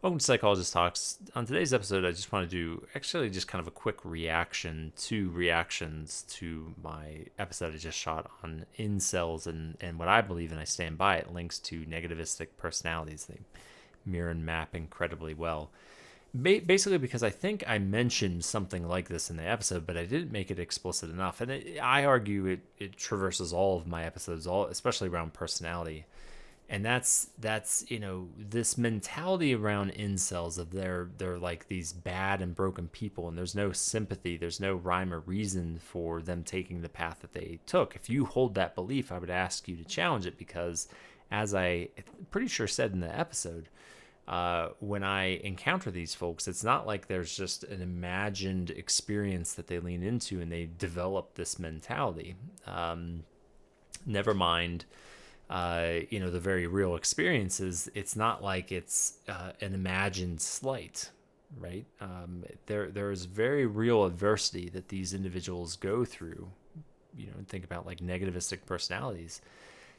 Welcome to Psychologist Talks. On today's episode, I just want to do just kind of a quick reactions to my episode I just shot on incels and what I believe, and I stand by it, links to negativistic personalities. They mirror and map incredibly well. Basically because I think I mentioned something like this in the episode, but I didn't make it explicit enough. And I argue it traverses all of my episodes, especially around personality. And that's this mentality around incels of they're like these bad and broken people, and there's no sympathy, there's no rhyme or reason for them taking the path that they took. If you hold that belief, I would ask you to challenge it, because as I pretty sure said in the episode, when I encounter these folks, it's not like there's just an imagined experience that they lean into and they develop this mentality. Never mind the very real experiences. It's not like it's an imagined slight, right? There is very real adversity that these individuals go through. Think about like negativistic personalities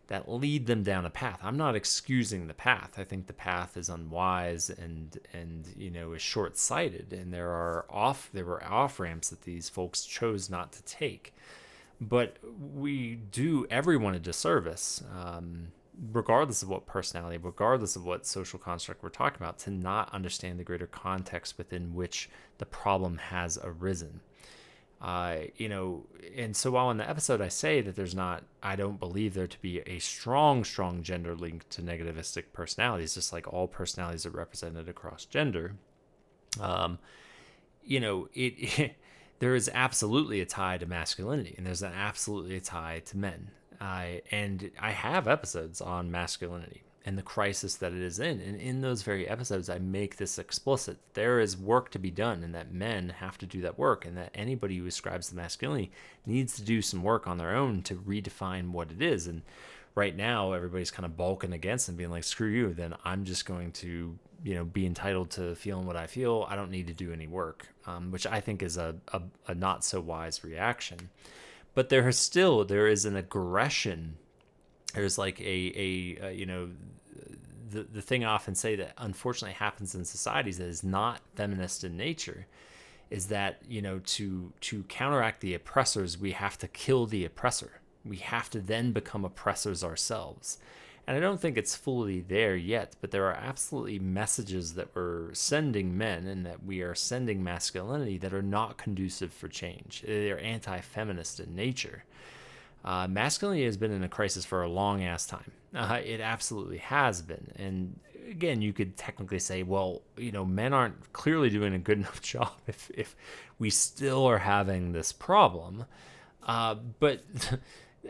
that lead them down a path. I'm not excusing the path. I think the path is unwise and is short-sighted, and there were off ramps that these folks chose not to take. But we do everyone a disservice, regardless of what personality, regardless of what social construct we're talking about, to not understand the greater context within which the problem has arisen. And so while in the episode I say that I don't believe there to be a strong gender link to negativistic personalities, just like all personalities are represented across gender, there is absolutely a tie to masculinity, and there's absolutely a tie to men. And I have episodes on masculinity and the crisis that it is in. And in those very episodes, I make this explicit. There is work to be done, and that men have to do that work, and that anybody who ascribes to masculinity needs to do some work on their own to redefine what it is. And right now, everybody's kind of balking against and being like, screw you, then I'm just going to be entitled to feeling what I feel. I don't need to do any work, which I think is a not so wise reaction. But there is an aggression. There's like the thing I often say that unfortunately happens in societies that is not feminist in nature is that, to counteract the oppressors, we have to kill the oppressor. We have to then become oppressors ourselves. And I don't think it's fully there yet, but there are absolutely messages that we're sending men and that we are sending masculinity that are not conducive for change. They're anti-feminist in nature. Masculinity has been in a crisis for a long ass time. It absolutely has been. And again, you could technically say, well, men aren't clearly doing a good enough job if we still are having this problem. But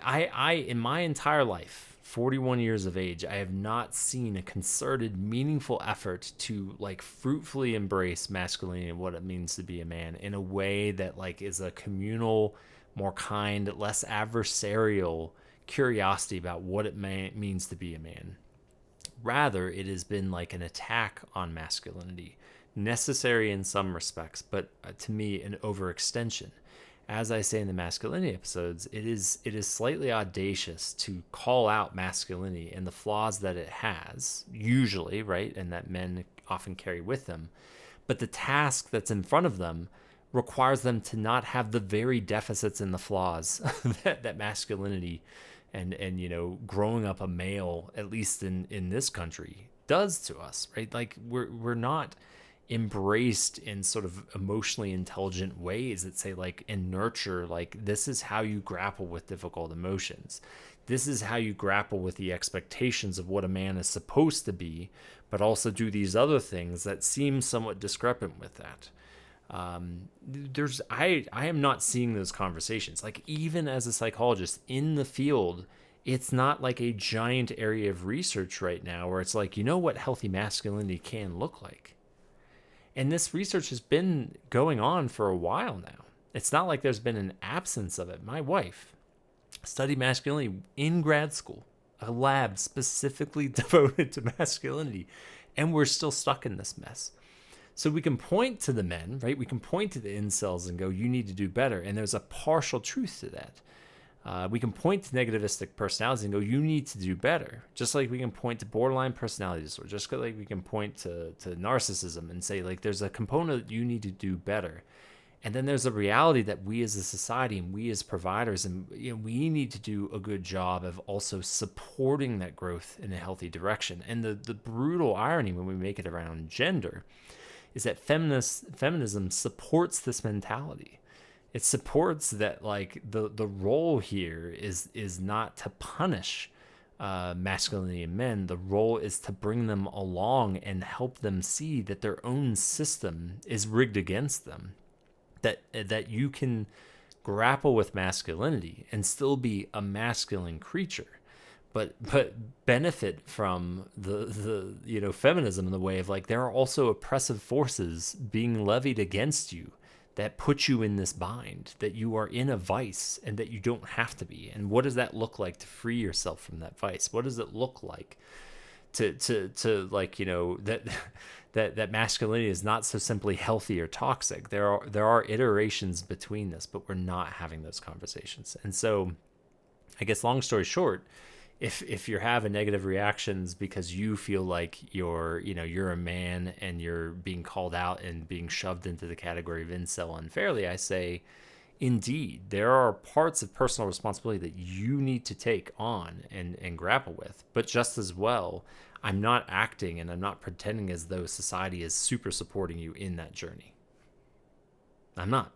I in my entire life, 41 years of age, I have not seen a concerted, meaningful effort to fruitfully embrace masculinity and what it means to be a man in a way that is a communal, more kind, less adversarial curiosity about what it means to be a man. Rather, it has been like an attack on masculinity, necessary in some respects, but to me, an overextension. As I say in the masculinity episodes, it is slightly audacious to call out masculinity and the flaws that it has, usually, right, and that men often carry with them. But the task that's in front of them requires them to not have the very deficits and the flaws that masculinity and growing up a male, at least in this country, does to us, right? Like we're not embraced in sort of emotionally intelligent ways that say and nurture this is how you grapple with difficult emotions. This is how you grapple with the expectations of what a man is supposed to be, but also do these other things that seem somewhat discrepant with that. I am not seeing those conversations. Even as a psychologist in the field, it's not like a giant area of research right now where it's what healthy masculinity can look like. And this research has been going on for a while now. It's not like there's been an absence of it. My wife studied masculinity in grad school, a lab specifically devoted to masculinity, and we're still stuck in this mess. So we can point to the men, right? We can point to the incels and go, you need to do better. And there's a partial truth to that. We can point to negativistic personalities and go, you need to do better. Just like we can point to borderline personality disorder, just like we can point to narcissism and say, like, there's a component that you need to do better. And then there's a reality that we as a society and we as providers, and we need to do a good job of also supporting that growth in a healthy direction. And the brutal irony when we make it around gender is that feminism supports this mentality. It supports that, like, the role here is not to punish masculinity in men. The role is to bring them along and help them see that their own system is rigged against them. That you can grapple with masculinity and still be a masculine creature, but benefit from the feminism in the way of, like, there are also oppressive forces being levied against you that put you in this bind, that you are in a vice and that you don't have to be. And what does that look like to free yourself from that vice? What does it look like to like, that masculinity is not so simply healthy or toxic? There are iterations between this, but we're not having those conversations. And so, I guess, long story short, if you're having negative reactions because you feel like you're a man and you're being called out and being shoved into the category of incel unfairly, I say, indeed, there are parts of personal responsibility that you need to take on and grapple with. But just as well, I'm not acting and I'm not pretending as though society is super supporting you in that journey. I'm not.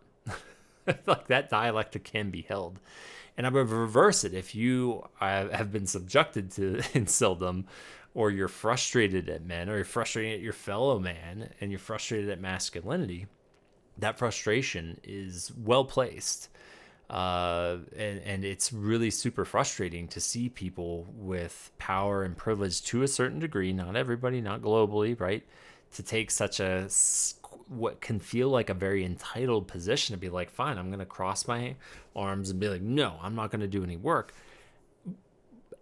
Like, that dialectic can be held. And I would reverse it. If you have been subjected to inceldom, or you're frustrated at men, or you're frustrated at your fellow man, and you're frustrated at masculinity, that frustration is well placed. And it's really super frustrating to see people with power and privilege to a certain degree, not everybody, not globally, right, to take such what can feel like a very entitled position to be like, fine, I'm going to cross my arms and be like, no, I'm not going to do any work.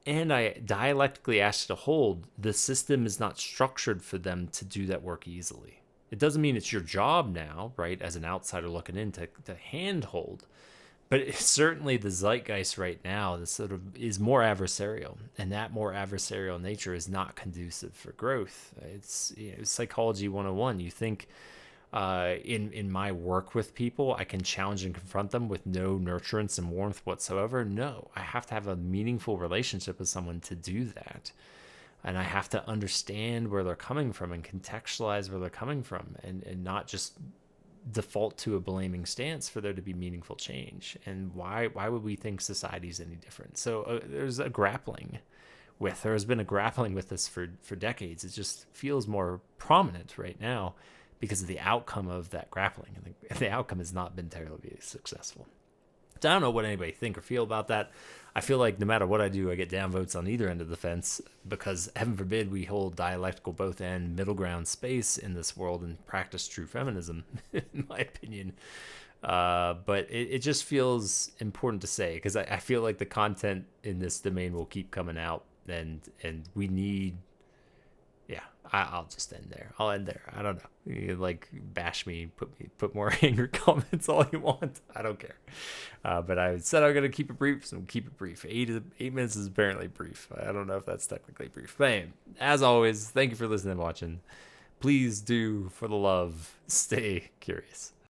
And I dialectically ask you to hold, the system is not structured for them to do that work easily. It doesn't mean it's your job now, right, as an outsider looking in, to handhold. But it's certainly the zeitgeist right now, this sort of is more adversarial, and that more adversarial nature is not conducive for growth. It's psychology 101. You think in my work with people, I can challenge and confront them with no nurturance and warmth whatsoever? No, I have to have a meaningful relationship with someone to do that. And I have to understand where they're coming from and contextualize where they're coming from, and not just default to a blaming stance for there to be meaningful change. And why would we think society is any different? So there's a grappling with, there has been a grappling with this for decades. It just feels more prominent right now because of the outcome of that grappling, and the outcome has not been terribly successful. So I don't know what anybody think or feel about that. I feel like no matter what I do, I get downvotes on either end of the fence, because heaven forbid we hold dialectical both end middle ground space in this world and practice true feminism, in my opinion. But it just feels important to say, because I feel like the content in this domain will keep coming out, and we need, yeah, I'll just end there. I'll end there. I don't know. You can, like, bash me, put more angry comments all you want. I don't care. But I said I'm gonna keep it brief, so keep it brief. 8 minutes is apparently brief. I don't know if that's technically brief. But anyway, as always, thank you for listening and watching. Please do, for the love, stay curious.